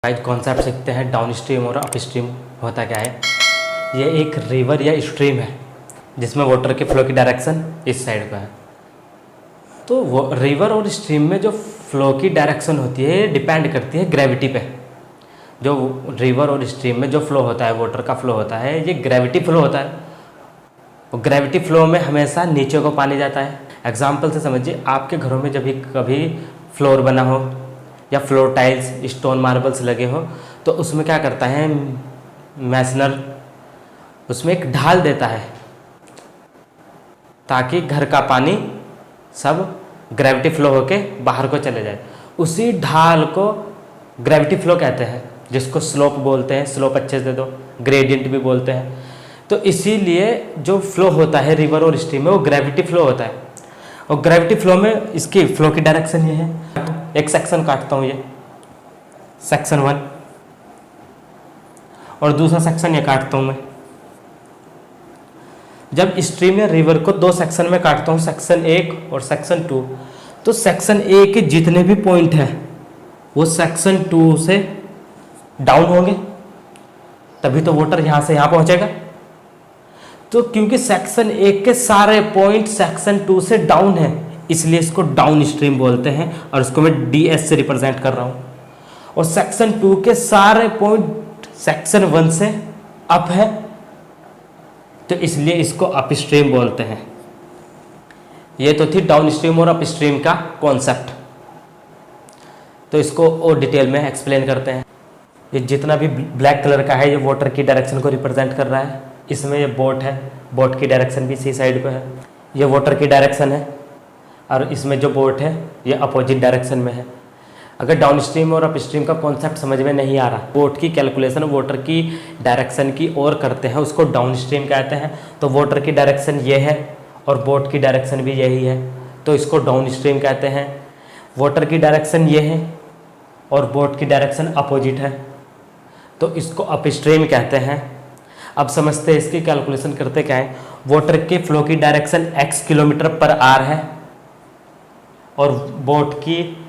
Guys concept सीखते हैं down stream और अप स्ट्रीम होता क्या है। ये एक रिवर या स्ट्रीम है जिसमें वाटर के फ्लो की डायरेक्शन इस साइड पे है। तो वो रिवर और स्ट्रीम में जो फ्लो की डायरेक्शन होती है डिपेंड करती है ग्रेविटी पे। जो रिवर और स्ट्रीम में जो फ्लो होता है, वाटर का फ्लो होता है, ये ग्रेविटी फ्लो होता है। और ग्रेविटी फ्लो में हमेशा नीचे को पानी जाता है। एग्जाम्पल से समझिए, आपके घरों में जब भी कभी फ्लोर बना हो या फ्लोर टाइल्स, स्टोन, मार्बल्स लगे हो, तो उसमें क्या करता है मैसनर, उसमें एक ढाल देता है ताकि घर का पानी सब ग्रेविटी फ्लो होके बाहर को चले जाए। उसी ढाल को ग्रेविटी फ्लो कहते हैं, जिसको स्लोप बोलते हैं। स्लोप अच्छे से दो, ग्रेडियंट भी बोलते हैं। तो इसीलिए जो फ्लो होता है रिवर और स्ट्रीम में वो ग्रेविटी फ्लो होता है। और ग्रेविटी फ्लो में इसकी फ्लो की डायरेक्शन ये है। एक सेक्शन काटता हूँ, ये सेक्शन 1, और दूसरा सेक्शन ये काटता हूँ मैं। जब स्ट्रीम या रिवर को दो सेक्शन में काटता हूँ, सेक्शन 1 और सेक्शन 2, तो सेक्शन 1 के जितने भी पॉइंट हैं वो सेक्शन 2 से डाउन होंगे, तभी तो वाटर यहाँ से यहाँ पहुँचेगा। तो क्योंकि सेक्शन 1 के सारे पॉइंट सेक्शन 2 से डाउन है, इसलिए इसको डाउन स्ट्रीम बोलते हैं और इसको मैं DS से रिप्रेजेंट कर रहा हूँ। और सेक्शन 2 के सारे पॉइंट सेक्शन 1 से अप है, तो इसलिए इसको अप स्ट्रीम बोलते हैं। ये तो थी डाउन स्ट्रीम और अप स्ट्रीम का कॉन्सेप्ट। तो इसको और डिटेल में एक्सप्लेन करते हैं। ये जितना भी ब्लैक कलर का है, ये वाटर की डायरेक्शन को रिप्रेजेंट कर रहा है। इसमें ये बोट है, बोट की डायरेक्शन भी इसी साइड पे है। ये वाटर की डायरेक्शन है, और इसमें जो बोट है ये अपोजिट डायरेक्शन में है। अगर डाउन स्ट्रीम और अप स्ट्रीम का कॉन्सेप्ट समझ में नहीं आ रहा, बोट की कैलकुलेशन वाटर की डायरेक्शन की और करते हैं, उसको डाउन स्ट्रीम कहते हैं। तो वाटर की डायरेक्शन ये है और बोट की डायरेक्शन भी यही है, तो इसको डाउन स्ट्रीम कहते हैं। वाटर की डायरेक्शन ये है और बोट की डायरेक्शन अपोजिट है, तो इसको अप स्ट्रीम कहते हैं। अब समझते हैं इसकी कैलकुलेशन करते क्या है। वाटर के फ्लो की direction x kilometre per hour है और बोट की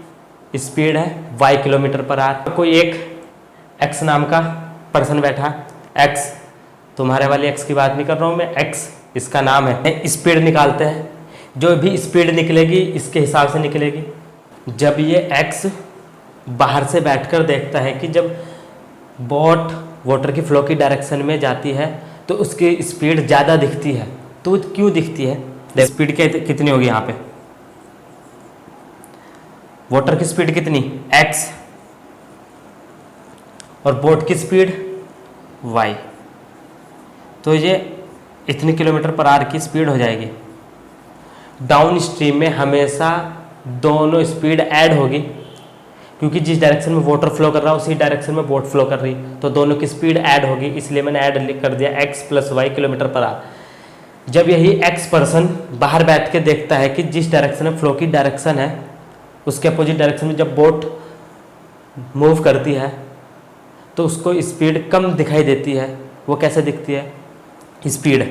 स्पीड है y किलोमीटर पर आवर। कोई एक x नाम का पर्सन बैठा, x, तुम्हारे वाले x की बात नहीं कर रहा हूँ मैं, x इसका नाम है। स्पीड निकालते हैं, जो भी स्पीड निकलेगी इसके हिसाब से निकलेगी। जब ये x बाहर से बैठकर देखता है कि जब बोट वाटर की फ्लो की डायरेक्शन में जाती है तो उसकी स्पीड ज़्यादा दिखती है। तो क्यों दिखती है? स्पीड कितनी होगी यहाँ पे? वाटर की स्पीड कितनी? x, और बोट की स्पीड y। तो ये इतनी किलोमीटर पर आवर की स्पीड हो जाएगी। डाउन स्ट्रीम में हमेशा दोनों स्पीड ऐड होगी, क्योंकि जिस डायरेक्शन में वाटर फ्लो कर रहा है उसी डायरेक्शन में बोट फ्लो कर रही, तो दोनों की स्पीड ऐड होगी। इसलिए मैंने ऐड लिख कर दिया x + y kilometre per hour. जब यही x पर्सन बाहर बैठ के देखता है कि जिस डायरेक्शन में फ्लो की डायरेक्शन है उसके अपोजिट डायरेक्शन में जब बोट मूव करती है तो उसको स्पीड कम दिखाई देती है। वो कैसे दिखती है? स्पीड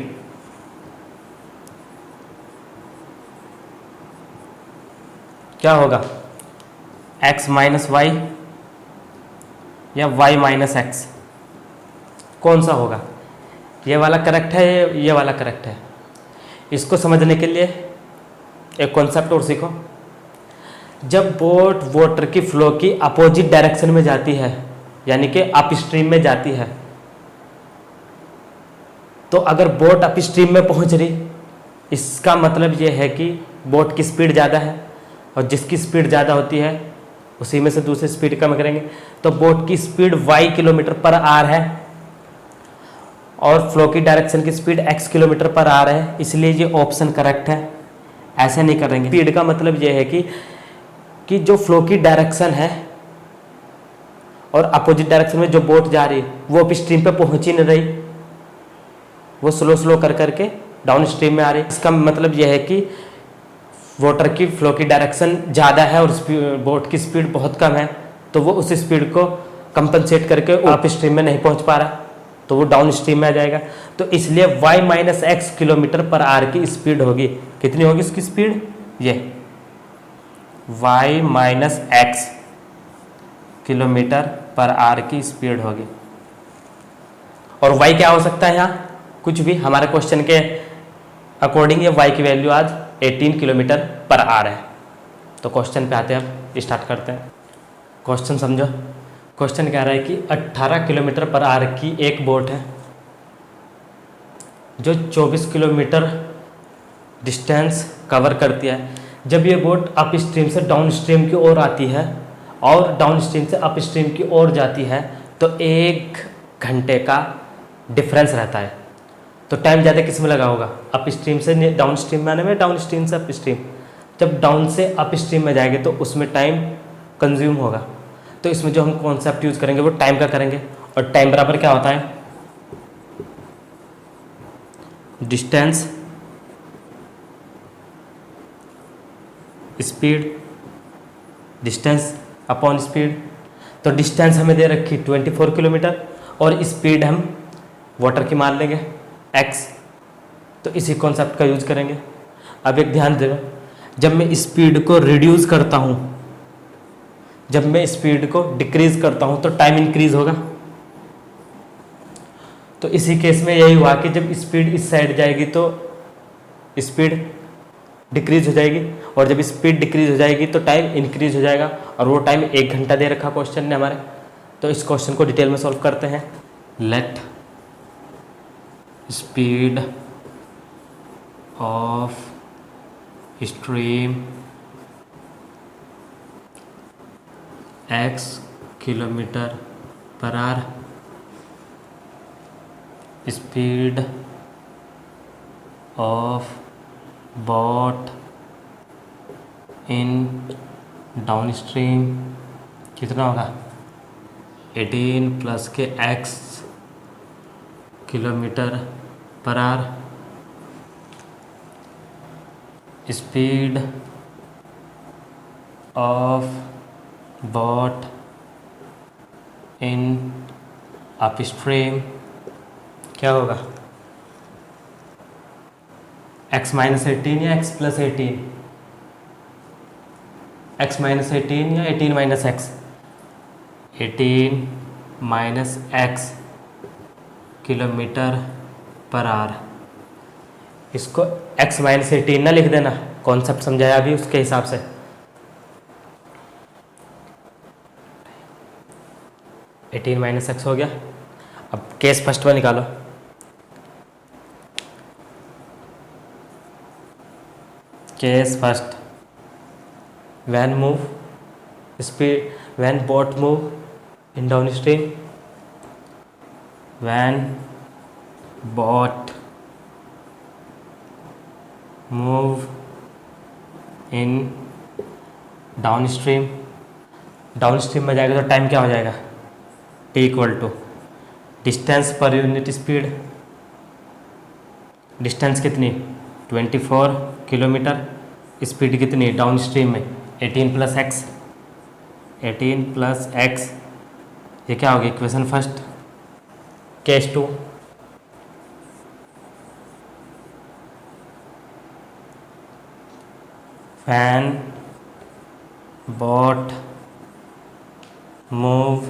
क्या होगा? x - y या y - x, कौन सा होगा? ये वाला करेक्ट है, ये वाला करेक्ट है। इसको समझने के लिए एक कॉन्सेप्ट और सीखो। जब बोट वाटर की फ्लो की अपोजिट डायरेक्शन में जाती है, यानी कि अप स्ट्रीम में जाती है, तो अगर बोट अप स्ट्रीम में पहुंच रही, इसका मतलब ये है कि बोट की स्पीड ज़्यादा है, और जिसकी स्पीड ज़्यादा होती है उसी में से दूसरी स्पीड कम करेंगे। तो बोट की speed y kilometre per hour है और फ्लो की डायरेक्शन की speed x kilometre per hour है, इसलिए ये ऑप्शन करेक्ट है। ऐसे नहीं करेंगे। स्पीड का मतलब ये है कि जो फ्लो की डायरेक्शन है और अपोजिट डायरेक्शन में जो बोट जा रही वो अप स्ट्रीम पे पहुंच ही नहीं रही, वो स्लो कर करके डाउन स्ट्रीम में आ रही। इसका मतलब यह है कि वाटर की फ्लो की डायरेक्शन ज़्यादा है और बोट की स्पीड बहुत कम है, तो वो उस स्पीड को कंपनसेट करके अप स्ट्रीम में नहीं पहुंच पा रहा, तो वो डाउन स्ट्रीम में आ जाएगा। तो इसलिए y - x kilometre per hour की स्पीड होगी। कितनी होगी इसकी स्पीड? ये y - x kilometre per are की स्पीड होगी। और y क्या हो सकता है यहाँ, कुछ भी, हमारे क्वेश्चन के अकॉर्डिंग ये y की वैल्यू आज 18 किलोमीटर पर आर है। तो क्वेश्चन पे आते हैं, अब स्टार्ट करते हैं। क्वेश्चन समझो। क्वेश्चन कह रहा है कि 18 किलोमीटर पर आर की एक बोट है जो 24 किलोमीटर डिस्टेंस कवर करती है। जब ये बोट अप स्ट्रीम से डाउन स्ट्रीम की ओर आती है और डाउन स्ट्रीम से अप स्ट्रीम की ओर जाती है तो 1 घंटे का डिफरेंस रहता है। तो टाइम ज़्यादा किस में लगा होगा, अप स्ट्रीम से डाउन स्ट्रीम में आने में, डाउन स्ट्रीम से अप स्ट्रीम। जब डाउन से अप स्ट्रीम में जाएंगे तो उसमें टाइम कंज्यूम होगा। तो इसमें जो हम कॉन्सेप्ट यूज़ करेंगे वो टाइम का करेंगे, और टाइम बराबर क्या होता है, distance speed, distance upon speed. तो डिस्टेंस हमें दे रखी 24 किलोमीटर और स्पीड हम वाटर की मान लेंगे x। तो इसी कॉन्सेप्ट का यूज करेंगे। अब एक ध्यान देना, जब मैं स्पीड को रिड्यूस करता हूँ, जब मैं स्पीड को डिक्रीज करता हूँ तो टाइम इंक्रीज होगा। तो इसी केस में यही हुआ कि जब स्पीड इस साइड जाएगी तो स्पीड डिक्रीज हो जाएगी, और जब स्पीड डिक्रीज हो जाएगी तो टाइम इंक्रीज हो जाएगा, और वो टाइम 1 घंटा दे रखा क्वेश्चन ने हमारे। तो इस क्वेश्चन को डिटेल में सॉल्व करते हैं। Let speed of stream x kilometre per hour, speed of boat in down स्ट्रीम कितना होगा, 18 प्लस के x kilometre per hour, speed of boat in upstream क्या होगा, x माइनस 18 या x प्लस 18, x माइनस 18 या 18 minus x, 18 minus x kilometre per are. इसको x minus 18 ना लिख देना, कॉन्सेप्ट समझाया अभी उसके हिसाब से। एटीन माइनस एक्स हो गया। अब केस फर्स्ट में निकालो। Case first, when move speed, when boat move in down stream, when boat move in down stream, downstream में जाएगा तो टाइम क्या हो जाएगा, t equal to distance per unit speed, distance कितनी 24 किलोमीटर, स्पीड कितनी डाउन स्ट्रीम में 18 plus x, 18 plus x, ये क्या होगी equation first. Case two, when boat move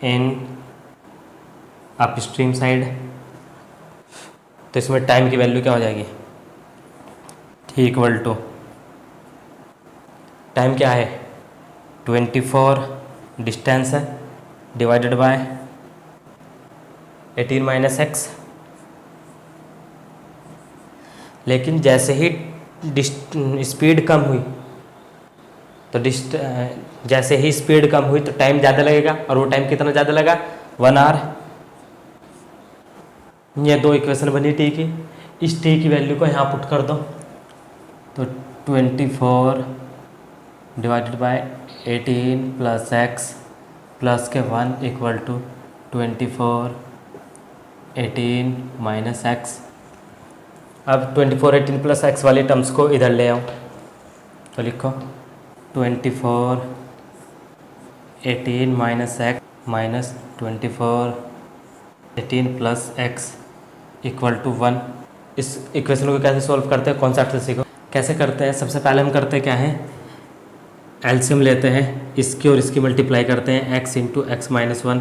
in upstream side, तो इसमें टाइम की वैल्यू क्या हो जाएगी, t इक्वल टू टाइम क्या है 24 डिस्टेंस है डिवाइडेड बाय 18 माइनस एक्स। लेकिन जैसे ही स्पीड कम हुई तो जैसे ही स्पीड कम हुई तो टाइम ज़्यादा लगेगा, और वो टाइम कितना ज़्यादा लगा 1 आवर। ये दो इक्वेशन बनी टी की, इस टी की वैल्यू को यहाँ पुट कर दो, तो 24 divided by 18 plus x plus के 1 इक्वल टू 24 18 माइनस एक्स। अब 24 18 प्लस एक्स वाली टर्म्स को इधर ले आओ, तो लिखो 24 18 minus x minus 24 18 plus x equal to 1। इस इक्वेशन को कैसे सॉल्व करते हैं, कॉन्सेप्ट से सीखो कैसे करते हैं। सबसे पहले हम करते क्या हैं, एलसीएम लेते हैं, इसकी और इसकी मल्टीप्लाई करते हैं x into x minus one,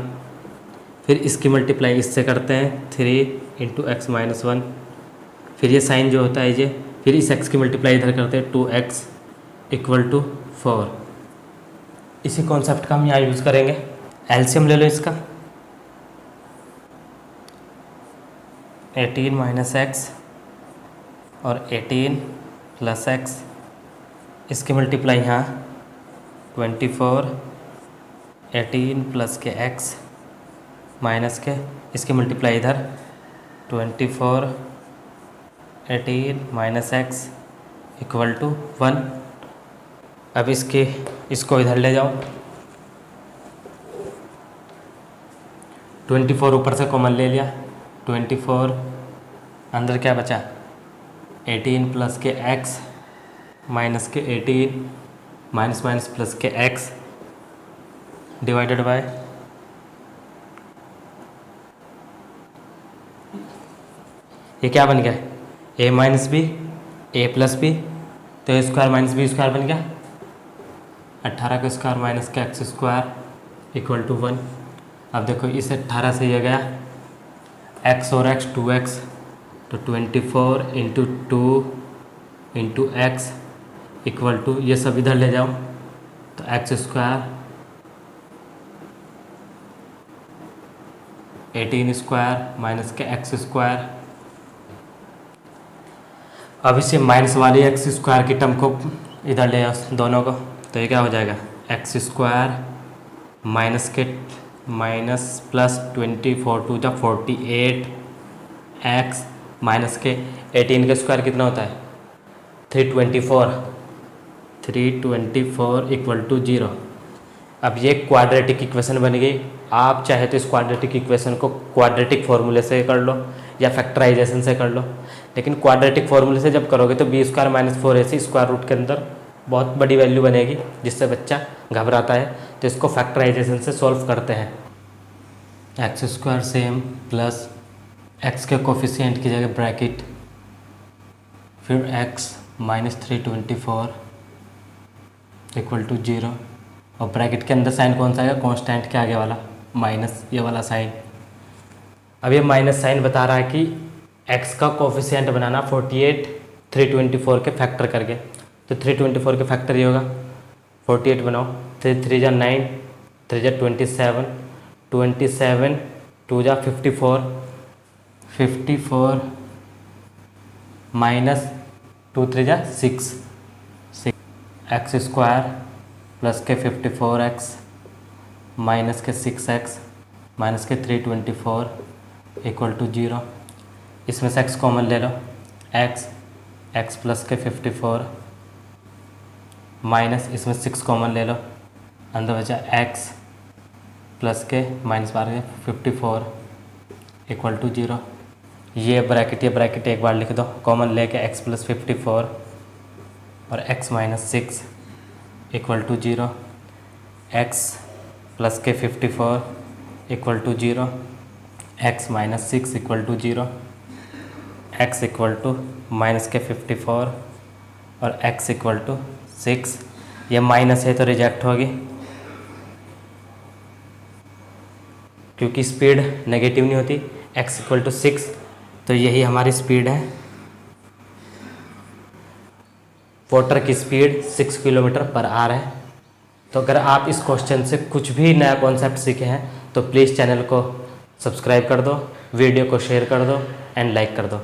फिर इसकी मल्टीप्लाई इससे करते हैं 3 इंटू एक्स माइनस वन, फिर ये साइन जो होता है ये, फिर इस x की मल्टीप्लाई इधर करते हैं 2x इक्वल टू 4। इसी कॉन्सेप्ट का हम यहाँ यूज़ करेंगे। एलसीएम ले लो इसका, 18 माइनस एक्स और 18 प्लस एक्स, इसकी मल्टीप्लाई यहाँ 24, 18 प्लस के एक्स माइनस के, इसकी मल्टीप्लाई इधर 24, 18 माइनस एक्स इक्वल टू 1। अब इसको इधर ले जाओ, 24 ऊपर से कॉमन ले लिया, 24 अंदर क्या बचा 18 प्लस के एक्स माइनस के 18 माइनस माइनस प्लस के एक्स डिवाइडेड बाय ये क्या बन गया a minus b a plus b, तो a square minus b square बन गया 18 का स्क्वायर माइनस का एक्स स्क्वायर इक्वल टू 1। अब देखो इस 18 से ये गया x और x 2x, तो 24 into 2 into x equal to ये सब इधर ले जाओ, तो एक्स स्क्वायर 18 स्क्वायर माइनस के एक्स स्क्वायर। अब इसे माइनस वाली एक्स स्क्वायर की टर्म को इधर ले आओ दोनों को, तो ये क्या हो जाएगा एक्स स्क्वायर माइनस के माइनस प्लस 24 टू जा 48 एक्स माइनस के 18 का स्क्वायर कितना होता है 324 इक्वल टू 0। अब ये क्वाड्रेटिक इक्वेशन बन गई। आप चाहे तो इस क्वाड्रेटिक इक्वेशन को क्वाड्रेटिक फार्मूले से कर लो या फैक्टराइजेशन से कर लो, लेकिन क्वाड्रेटिक फार्मूले से जब करोगे तो b square minus 4ac square root के अंदर बहुत बड़ी वैल्यू बनेगी, जिससे बच्चा घबराता है। तो इसको फैक्टराइजेशन से सॉल्व करते हैं। X square same plus x के कोफिशिएंट की जगह ब्रैकेट, फिर एक्स माइनस 324 इक्वल टू 0, और ब्रैकेट के अंदर साइन कौन सा आएगा कांस्टेंट के आगे वाला माइनस ये वाला साइन। अब ये माइनस साइन बता रहा है कि x का कोफिशिएंट बनाना 48 324 के फैक्टर करके, तो 324 के फैक्टर ये होगा 48 बनाओ, 3 3 जा 9, 3 जा 27, 27 2 जा 54 माइनस 2 3 जा 6 एक्स स्क्वायर प्लस के 54x माइनस के 6x माइनस के 324 इक्वल टू 0। इसमें से x कॉमन ले लो, x प्लस के 54 माइनस इसमें 6 कॉमन ले लो, अंदर बचा x प्लस के माइनस 54 इक्वल टू 0। ये ब्रैकेट एक बार लिख दो, कॉमन लेके x प्लस 54 और x minus 6 equal to 0, x plus के 54 equal to 0, x minus 6 equal to 0, x equal to minus के 54 और x इक्वल टू 6। ये माइनस है तो रिजेक्ट होगी, क्योंकि स्पीड नेगेटिव नहीं होती। x इक्वल टू 6, तो यही हमारी स्पीड है। वाटर की स्पीड 6 किलोमीटर पर आवर है। तो अगर आप इस क्वेश्चन से कुछ भी नया कॉन्सेप्ट सीखे हैं तो प्लीज़ चैनल को सब्सक्राइब कर दो, वीडियो को शेयर कर दो एंड लाइक कर दो।